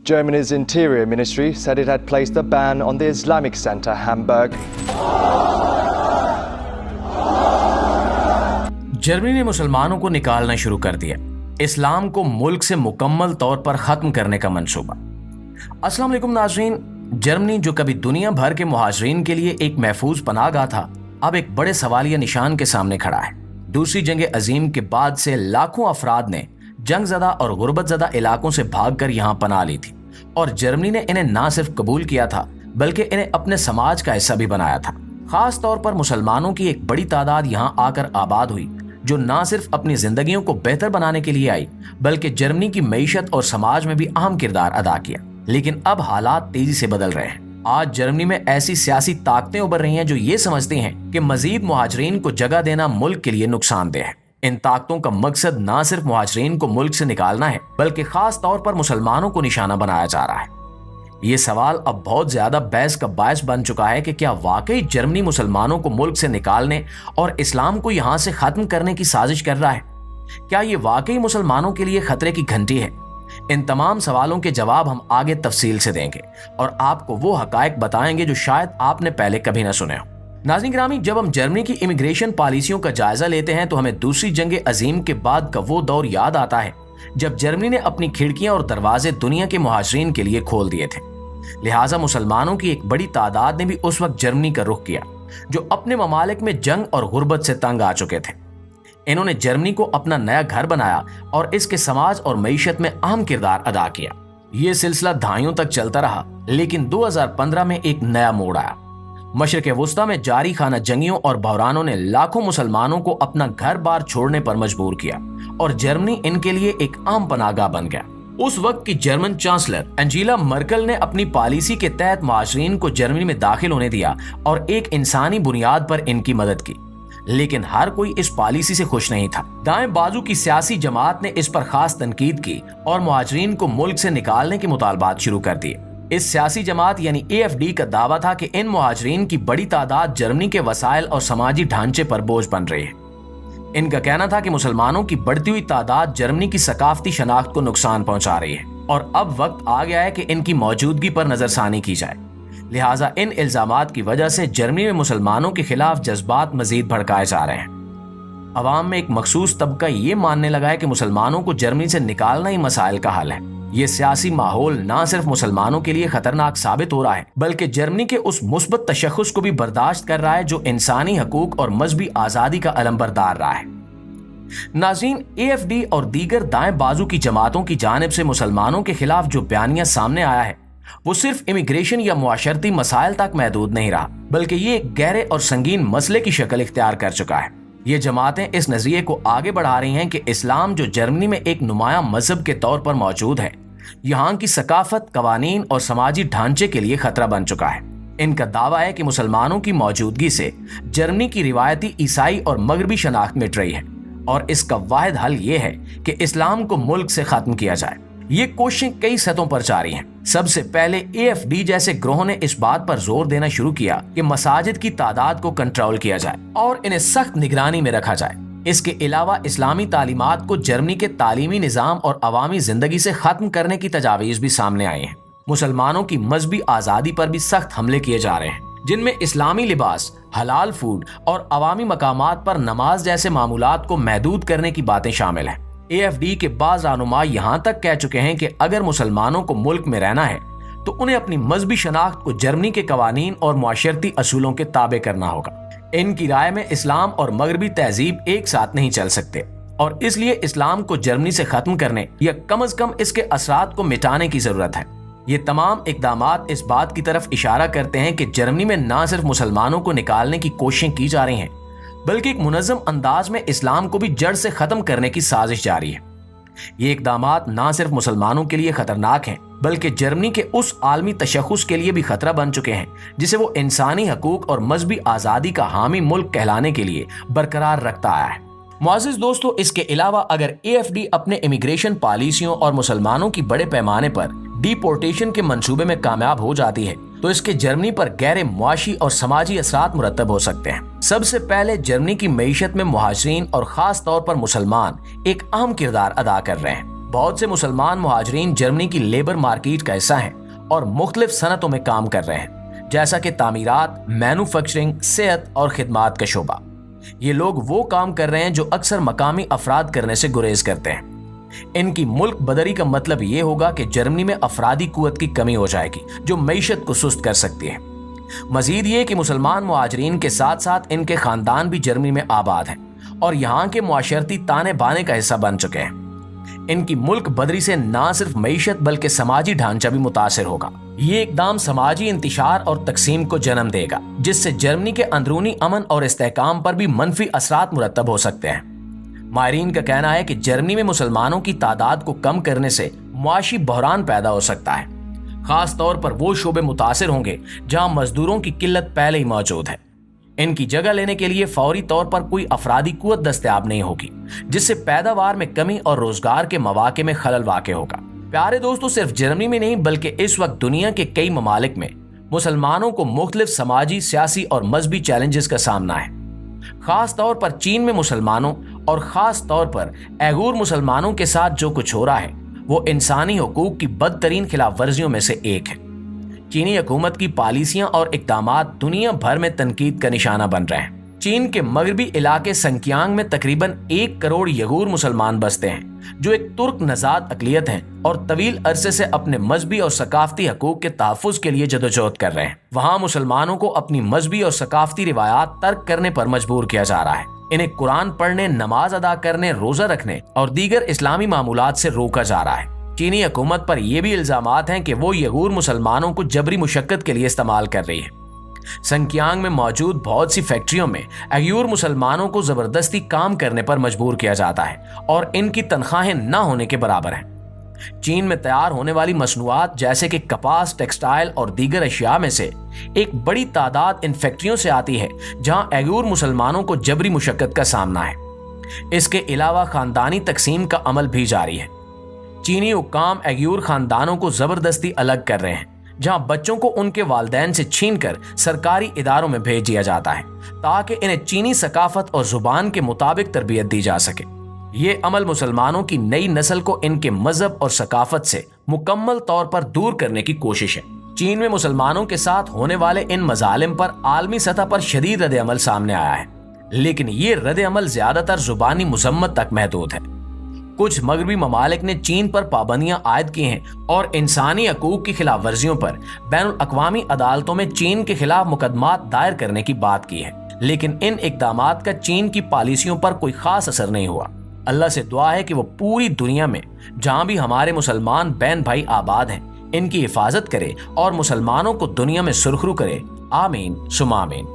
Germany's Interior Ministry said it had placed a ban on the Islamic center Hamburg. Germany ने मुसलमानों को निकालना शुरू कर दिया। इस्लाम को मुल्क से मुकम्मल तौर पर खत्म करने का मंसूबा। अस्सलाम वालेकुम नाज़रीन, जर्मनी जो कभी दुनिया भर के मुहाजिरीन के लिए एक महफूज पनाहगाह था, अब एक बड़े सवालिया निशान के सामने खड़ा है। दूसरी जंग अजीम के बाद से लाखों अफराद ने जंगज़दा और गुर्बतज़दा इलाकों से भागकर यहाँ पनाह ली थी और जर्मनी ने इन्हें ना सिर्फ कबूल किया था बल्कि इन्हें अपने समाज का हिस्सा भी बनाया था। खास तौर पर मुसलमानों की एक बड़ी तादाद यहाँ आकर आबाद हुई जो ना सिर्फ अपनी जिंदगियों को बेहतर बनाने के लिए आई बल्कि जर्मनी की मईशत और समाज में भी अहम किरदार अदा किया। लेकिन अब हालात तेजी से बदल रहे हैं। आज जर्मनी में ऐसी सियासी ताकतें उभर रही हैं जो ये समझती हैं कि मजीद मुहाजिरीन को जगह देना मुल्क के लिए नुकसानदेह है। इन ताकतों का मकसद ना सिर्फ मुहाजिरीन को मुल्क से निकालना है बल्कि खास तौर पर मुसलमानों को निशाना बनाया जा रहा है। ये सवाल अब बहुत ज्यादा बहस का बायस बन चुका है कि क्या वाकई जर्मनी मुसलमानों को मुल्क से निकालने और इस्लाम को यहाँ से खत्म करने की साजिश कर रहा है? क्या ये वाकई मुसलमानों के लिए खतरे की घंटी है? इन तमाम सवालों के जवाब हम आगे तफसील से देंगे और आपको वो हकायक बताएंगे जो शायद आपने पहले कभी ना सुने हो। नाज़रीन गिरामी, जब हम जर्मनी की इमिग्रेशन पॉलिसियों का जायजा लेते हैं तो हमें दूसरी जंग अजीम के बाद का वो दौर याद आता है जब जर्मनी ने अपनी खिड़कियां और दरवाजे दुनिया के मुहाजिरीन के लिए खोल दिए थे। लिहाजा मुसलमानों की एक बड़ी तादाद ने भी उस वक्त जर्मनी का रुख किया जो अपने ममालिक में जंग और गुर्बत से तंग आ चुके थे। इन्होंने जर्मनी को अपना नया घर बनाया और इसके समाज और मईशत में अहम किरदार अदा किया। ये सिलसिला दहाइयों तक चलता रहा, लेकिन 2015 में एक नया मोड़ आया। मशरिक़ वुस्ता में जारी खाना जंगियों और बहरानों ने लाखों मुसलमानों को अपना घर बार छोड़ने पर मजबूर किया और जर्मनी इनके लिए एक आम पनाहगाह बन गया। उस वक्त की जर्मन चांसलर एंजेला मर्केल ने अपनी पॉलिसी के तहत मुहाजिरीन को जर्मनी में दाखिल होने दिया और एक इंसानी बुनियाद पर इनकी मदद की। लेकिन हर कोई इस पॉलिसी से खुश नहीं था। दाएं बाजू की सियासी जमात ने इस पर खास तनकीद की और मुहाजिरीन को मुल्क से निकालने के मुतालबात शुरू कर दिए। इस सियासी जमात यानी AfD का दावा था कि इन मुहाजिरीन की बड़ी तादाद जर्मनी के वसाइल और समाजी ढांचे पर बोझ बन रही है। इनका कहना था कि मुसलमानों की बढ़ती हुई तादाद जर्मनी की सकाफती शनाख्त को नुकसान पहुंचा रही है और अब वक्त आ गया है कि इनकी मौजूदगी पर नजरसानी की जाए। लिहाजा इन इल्जामात की वजह से जर्मनी में मुसलमानों के खिलाफ जज्बात मजीद भड़काए जा रहे हैं। अवाम में एक मखसूस तबका ये मानने लगा है कि मुसलमानों को जर्मनी से निकालना ही मसाइल का हल है। ये सियासी माहौल ना सिर्फ मुसलमानों के लिए खतरनाक साबित हो रहा है बल्कि जर्मनी के उस मुस्बत तशख्खुस को भी बर्दाश्त कर रहा है जो इंसानी हकूक और मजहबी आजादी का अलंबरदार रहा है। नाज़रीन, AfD और दीगर दाएं बाजू की जमातों की जानिब से मुसलमानों के खिलाफ जो बयानिया सामने आया है वो सिर्फ इमिग्रेशन या मुआशरती मसाइल तक महदूद नहीं रहा बल्कि ये एक गहरे और संगीन मसले की शक्ल इख्तियार कर चुका है। ये जमातें इस नजरिए को आगे बढ़ा रही हैं कि इस्लाम जो जर्मनी में एक नुमाया मजहब के तौर पर मौजूद है, यहाँ की सकाफत, कवानीन और समाजी ढांचे के लिए खतरा बन चुका है। इनका दावा है कि मुसलमानों की मौजूदगी से जर्मनी की रिवायती ईसाई और मगरबी शनाख्त मिट रही है और इसका वाहिद हल ये है कि इस्लाम को मुल्क से खत्म किया जाए। ये कोशिशें कई सतहों पर जारी हैं। सबसे पहले AfD जैसे ग्रोह ने इस बात पर जोर देना शुरू किया कि मसाजिद की तादाद को कंट्रोल किया जाए और इन्हें सख्त निगरानी में रखा जाए। इसके अलावा इस्लामी तालीमात को जर्मनी के तालीमी निज़ाम और अवामी जिंदगी से खत्म करने की तजावीज़ भी सामने आई हैं। मुसलमानों की मजहबी आज़ादी पर भी सख्त हमले किए जा रहे हैं जिनमें इस्लामी लिबास, हलाल फूड और अवामी मकामात पर नमाज जैसे मामूलात को महदूद करने की बातें शामिल हैं। AfD के बाज़ रहनुमा यहाँ तक कह चुके हैं कि अगर मुसलमानों को मुल्क में रहना है तो उन्हें अपनी मजहबी शनाख्त को जर्मनी के कवानीन और मुआशरती असूलों के ताबे करना होगा। इनकी राय में इस्लाम और मगरबी तहजीब एक साथ नहीं चल सकते और इसलिए इस्लाम को जर्मनी से खत्म करने या कम से कम इसके असरात को मिटाने की जरूरत है। ये तमाम इकदामात इस बात की तरफ इशारा करते हैं कि जर्मनी में ना सिर्फ मुसलमानों को निकालने की कोशिशें की जा रही हैं बल्कि एक मुनज़्ज़म अंदाज में इस्लाम को भी जड़ से खत्म करने की साजिश जारी है। ये इकदामात ना सिर्फ मुसलमानों के लिए खतरनाक हैं बल्कि जर्मनी के उस आलमी तशख्खुस के लिए भी खतरा बन चुके हैं जिसे वो इंसानी हकूक और मजहबी आज़ादी का हामी मुल्क कहलाने के लिए बरकरार रखता आया है। मुअज़्ज़िज़ दोस्तों, इसके अलावा अगर AfD अपने इमिग्रेशन पॉलिसियों और मुसलमानों की बड़े पैमाने पर डिपोर्टेशन के मंसूबे में कामयाब हो जाती है तो इसके जर्मनी पर गहरे मुआशी और समाजी असरात मुरतब हो सकते हैं। सबसे पहले जर्मनी की मईशत में मुहाजिरीन और खास तौर पर मुसलमान एक अहम किरदार अदा कर रहे हैं। बहुत से मुसलमान मुहाजिरीन जर्मनी की लेबर मार्केट का हिस्सा हैं और मुख्तलिफ सनतों में काम कर रहे हैं, जैसा कि तामीरात, मैन्युफैक्चरिंग, सेहत और खिदमात का शोबा। ये लोग वो काम कर रहे हैं जो अक्सर मकामी अफराद करने से गुरेज करते हैं। इनकी मुल्क बदरी का मतलब ये होगा कि जर्मनी में अफरादी कुव्वत की कमी हो जाएगी जो मईशत को सुस्त कर सकती है। मजीद ये कि मुसलमान मुहाजिरीन के साथ साथ इनके खानदान भी जर्मनी में आबाद हैं और यहाँ के मुआशरती ताने बाने का हिस्सा बन चुके हैं। इनकी मुल्क बदरी से ना सिर्फ मईशत बल्कि समाजी ढांचा भी मुतासिर होगा। ये इकदाम समाजी इंतिशार और तकसीम को जन्म देगा, जिससे जर्मनी के अंदरूनी अमन और इस्तेहकाम पर भी मनफी असरात मुरतब हो सकते हैं। माहिरीन का कहना है कि जर्मनी में मुसलमानों की तादाद को कम करने से मुआशी बहरान पैदा हो सकता है। खास तौर पर वो शोबे मुतासिर होंगे जहां मजदूरों की किल्लत पहले ही मौजूद है। इनकी जगह लेने के लिए फौरी तौर पर कोई अफरादी कुव्वत दस्तयाब नहीं होगी, जिससे पैदावार में कमी और रोजगार के मौके में खलल वाक़ होगा। प्यारे दोस्तों, सिर्फ जर्मनी में नहीं बल्कि इस वक्त दुनिया के कई ममालिक में मुसलमानों को मुख्तलिफ समाजी, सियासी और मजहबी चैलेंजेस का सामना है। खास तौर पर चीन में मुसलमानों और खास तौर पर उइगुर मुसलमानों के साथ जो कुछ हो रहा है वो इंसानी हुकूक की बदतरीन खिलाफ वर्जियों में से एक है। चीनी हुकूमत की पॉलिसियां और इक़दामात दुनिया भर में तनकीद का निशाना बन रहे हैं। चीन के मगरबी इलाके संकियांग में तकरीबन 1 करोड़ उइगुर मुसलमान बसते हैं, जो एक तुर्क नजाद अकलियत हैं और तवील अरसे से अपने मजहबी और सकाफती हकूक के तहफ़्फ़ुज़ के लिए जदोजहद कर रहे हैं। वहाँ मुसलमानों को अपनी मजहबी और सकाफती रिवायात तर्क करने पर मजबूर किया जा रहा है। इन्हें कुरान पढ़ने, नमाज अदा करने, रोजा रखने और दीगर इस्लामी मामूलात से रोका जा रहा है। चीनी हुकूमत पर यह भी इल्जामात हैं कि वो उइगुर मुसलमानों को जबरी मुशक्कत के लिए इस्तेमाल कर रही है। संकियांग में मौजूद बहुत सी फैक्ट्रियों में उइगुर मुसलमानों को जबरदस्ती काम करने पर मजबूर किया जाता है और इनकी तनख्वाहें न होने के बराबर हैं। चीन में तैयार होने वाली मसनूआत जैसे कि कपास, टेक्सटाइल और दीगर अशिया में से एक बड़ी तादाद इन फैक्ट्रियों से आती है जहां उइगुर मुसलमानों को जबरी मुशक्कत का सामना है। इसके अलावा खानदानी तकसीम का अमल भी जारी है। चीनी हुक्काम उइगुर खानदानों को जबरदस्ती अलग कर रहे हैं, जहां बच्चों को उनके वालिदैन से छीनकर सरकारी इदारों में भेज दिया जाता है ताकि इन्हें चीनी सकाफत और जुबान के मुताबिक तरबियत दी जा सके। ये अमल मुसलमानों की नई नस्ल को इनके मजहब और सकाफत से मुकम्मल तौर पर दूर करने की कोशिश है। चीन में मुसलमानों के साथ होने वाले इन मजालिम पर आलमी सतह पर शदीद रद्द अमल सामने आया है, लेकिन ये रद्द अमल ज्यादातर जुबानी मुजम्मत तक महदूद है। कुछ मगरबी ममालिक ने चीन पर पाबंदियां आयद की हैं और इंसानी हकूक की खिलाफ वर्जियों पर बैनुल अक़वामी अदालतों में चीन के खिलाफ मुकदमात दायर करने की बात की है, लेकिन इन इक़दामात का चीन की पॉलिसियों पर कोई खास असर नहीं हुआ। अल्लाह से दुआ है कि वो पूरी दुनिया में जहां भी हमारे मुसलमान बहन भाई आबाद हैं इनकी हिफाजत करे और मुसलमानों को दुनिया में सुरखरू करे। आमीन सुमा आमीन।